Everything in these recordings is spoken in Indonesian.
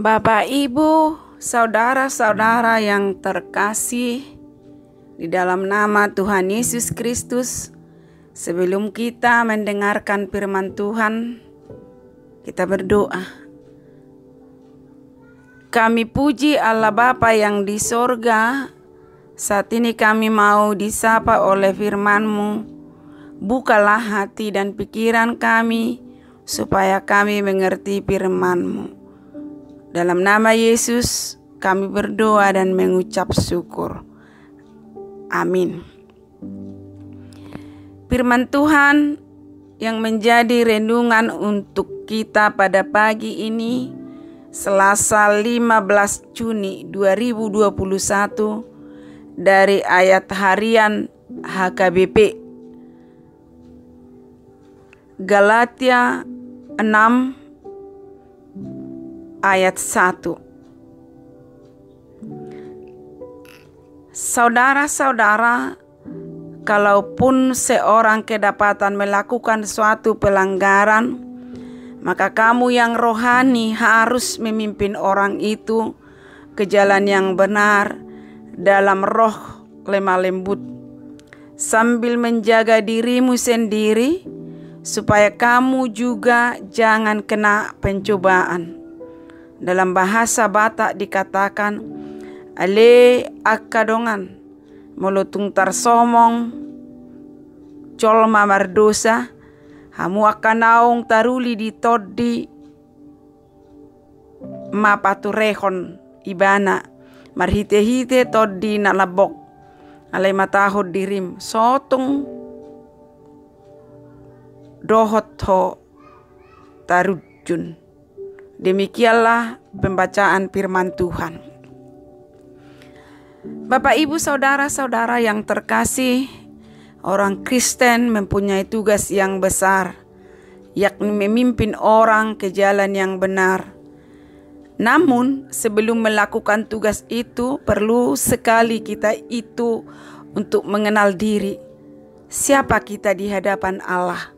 Bapak, Ibu, saudara-saudara yang terkasih di dalam nama Tuhan Yesus Kristus, sebelum kita mendengarkan firman Tuhan, kita berdoa. Kami puji Allah Bapa yang di sorga. Saat ini kami mau disapa oleh firman-Mu. Bukalah hati dan pikiran kami supaya kami mengerti firman-Mu. Dalam nama Yesus kami berdoa dan mengucap syukur. Amin. Firman Tuhan yang menjadi renungan untuk kita pada pagi ini, Selasa 15 Juni 2021, dari ayat harian HKBP Galatia 6 ayat 1. Saudara-saudara, kalaupun seorang kedapatan melakukan suatu pelanggaran, maka kamu yang rohani harus memimpin orang itu ke jalan yang benar dalam roh lemah lembut, sambil menjaga dirimu sendiri, supaya kamu juga jangan kena pencobaan. Dalam bahasa Batak dikatakan, ale akadongan molutung tarsomong colma mardosa, hamu akan naung taruli di todi mapaturehon ibana marhite-hite todi nalabok alai matahod dirim sotong dohot ho tarujun. Demikianlah pembacaan firman Tuhan. Bapak, Ibu, saudara-saudara yang terkasih, orang Kristen mempunyai tugas yang besar, yakni memimpin orang ke jalan yang benar. Namun sebelum melakukan tugas itu, perlu sekali kita itu untuk mengenal diri, siapa kita di hadapan Allah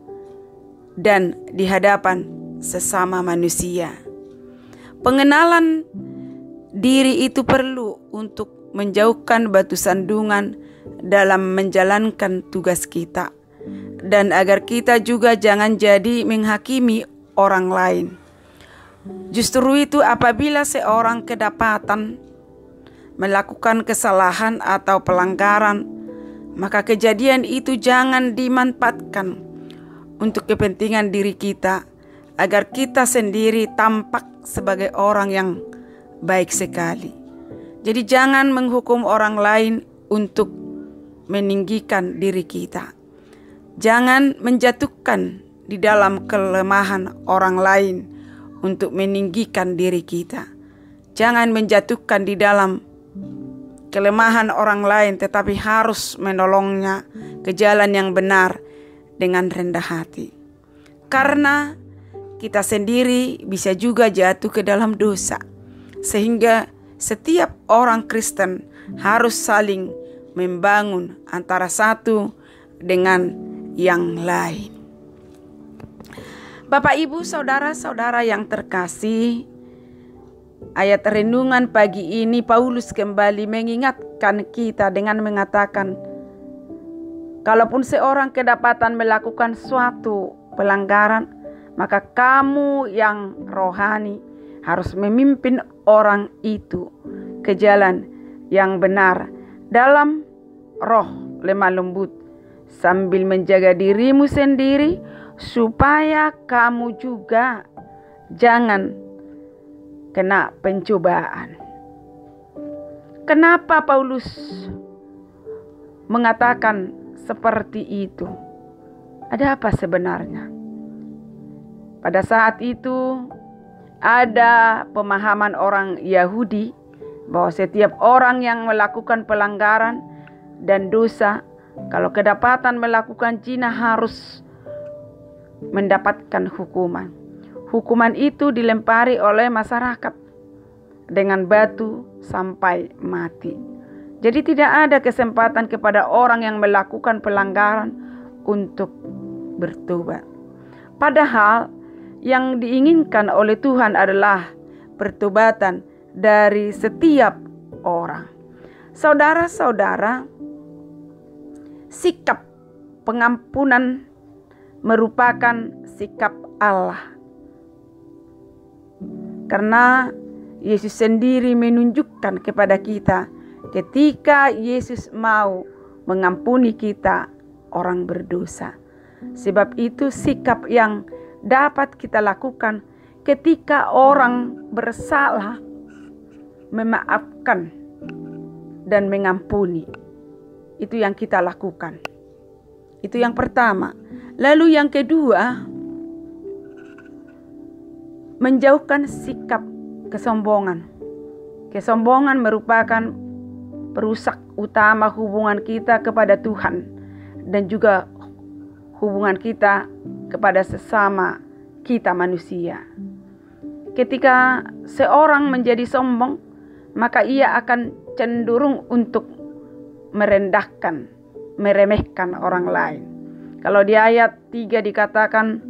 dan di hadapan sesama manusia. Pengenalan diri itu perlu untuk menjauhkan batu sandungan dalam menjalankan tugas kita, dan agar kita juga jangan jadi menghakimi orang lain. Justru itu, apabila seorang kedapatan melakukan kesalahan atau pelanggaran, maka kejadian itu jangan dimanfaatkan untuk kepentingan diri kita, agar kita sendiri tampak sebagai orang yang baik sekali. Jadi jangan menghukum orang lain untuk meninggikan diri kita. Jangan menjatuhkan di dalam kelemahan orang lain untuk meninggikan diri kita. Jangan menjatuhkan di dalam kelemahan orang lain, tetapi harus menolongnya ke jalan yang benar dengan rendah hati. Karena kita sendiri bisa juga jatuh ke dalam dosa, sehingga setiap orang Kristen harus saling membangun antara satu dengan yang lain. Bapak, Ibu, saudara-saudara yang terkasih, ayat renungan pagi ini Paulus kembali mengingatkan kita dengan mengatakan, kalaupun seorang kedapatan melakukan suatu pelanggaran, maka kamu yang rohani harus memimpin orang itu ke jalan yang benar dalam roh lemah lembut, sambil menjaga dirimu sendiri supaya kamu juga jangan kena pencobaan. Kenapa Paulus mengatakan seperti itu? Ada apa sebenarnya? Pada saat itu ada pemahaman orang Yahudi bahwa setiap orang yang melakukan pelanggaran dan dosa, kalau kedapatan melakukan zina, harus mendapatkan hukuman. Hukuman itu dilempari oleh masyarakat dengan batu sampai mati. Jadi tidak ada kesempatan kepada orang yang melakukan pelanggaran untuk bertobat. Padahal yang diinginkan oleh Tuhan adalah pertobatan dari setiap orang. Saudara-saudara, sikap pengampunan merupakan sikap Allah. Karena Yesus sendiri menunjukkan kepada kita ketika Yesus mau mengampuni kita orang berdosa. Sebab itu sikap yang dapat kita lakukan ketika orang bersalah, memaafkan dan mengampuni. Itu yang kita lakukan. Itu yang pertama. Lalu yang kedua, menjauhkan sikap kesombongan. Kesombongan merupakan perusak utama hubungan kita kepada Tuhan dan juga hubungan kita kepada sesama kita manusia. Ketika seorang menjadi sombong, maka ia akan cenderung untuk merendahkan, meremehkan orang lain. Kalau di ayat 3 dikatakan,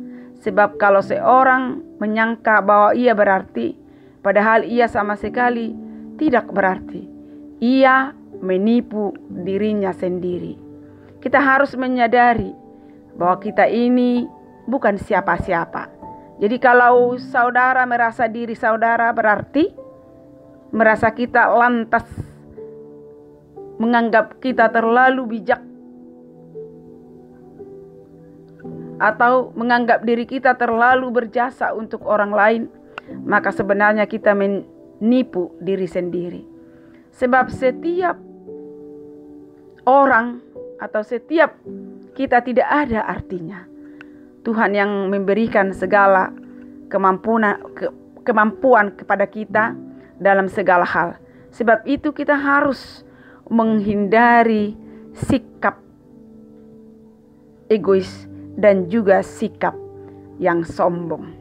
sebab kalau seorang menyangka bahwa ia berarti, padahal ia sama sekali tidak berarti, ia menipu dirinya sendiri. Kita harus menyadari bahwa kita ini bukan siapa-siapa. Jadi kalau saudara merasa diri saudara berarti, merasa kita lantas, menganggap kita terlalu bijak, atau menganggap diri kita terlalu berjasa untuk orang lain, maka sebenarnya kita menipu diri sendiri. Sebab setiap orang atau setiap kita tidak ada artinya. Tuhan yang memberikan segala kemampuan kepada kita dalam segala hal. Sebab itu kita harus menghindari sikap egois dan juga sikap yang sombong.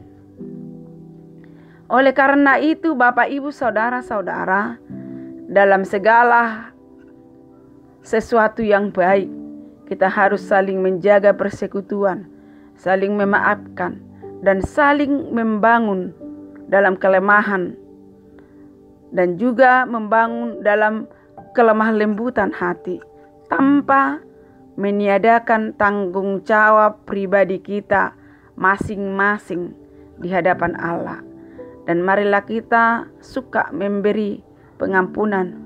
Oleh karena itu, Bapak, Ibu, saudara-saudara, dalam segala sesuatu yang baik, kita harus saling menjaga persekutuan, saling memaafkan, dan saling membangun dalam kelemahan, dan juga membangun dalam kelemah lembutan hati, tanpa meniadakan tanggung jawab pribadi kita masing-masing di hadapan Allah. Dan marilah kita suka memberi pengampunan.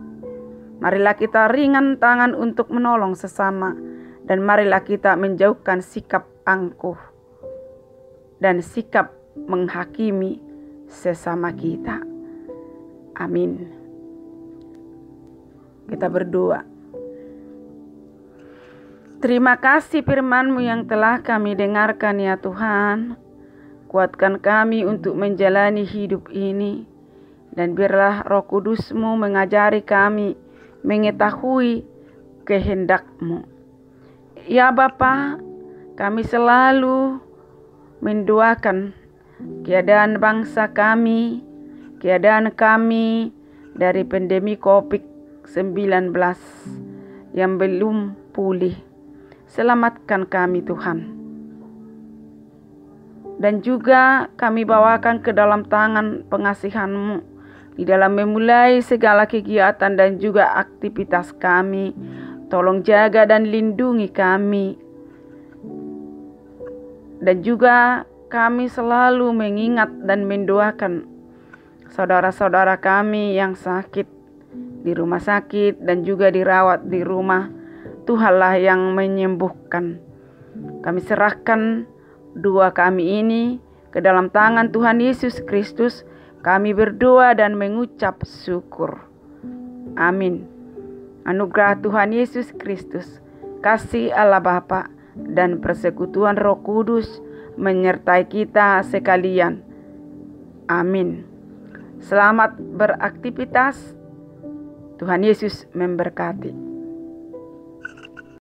Marilah kita ringan tangan untuk menolong sesama. Dan marilah kita menjauhkan sikap angkuh dan sikap menghakimi sesama kita. Amin. Kita berdoa. Terima kasih firman-Mu yang telah kami dengarkan ya Tuhan. Kuatkan kami untuk menjalani hidup ini. Dan biarlah Roh Kudus-Mu mengajari kami mengetahui kehendak-Mu. Ya Bapa, kami selalu mendoakan keadaan bangsa kami, keadaan kami dari pandemi COVID-19 yang belum pulih. Selamatkan kami Tuhan. Dan juga kami bawakan ke dalam tangan pengasihan-Mu di dalam memulai segala kegiatan dan juga aktivitas kami. Tolong jaga dan lindungi kami. Dan juga kami selalu mengingat dan mendoakan saudara-saudara kami yang sakit di rumah sakit dan juga dirawat di rumah. Tuhanlah yang menyembuhkan. Kami serahkan doa kami ini ke dalam tangan Tuhan Yesus Kristus. Kami berdoa dan mengucap syukur. Amin. Anugerah Tuhan Yesus Kristus, kasih Allah Bapa, dan persekutuan Roh Kudus menyertai kita sekalian. Amin. Selamat beraktivitas. Tuhan Yesus memberkati.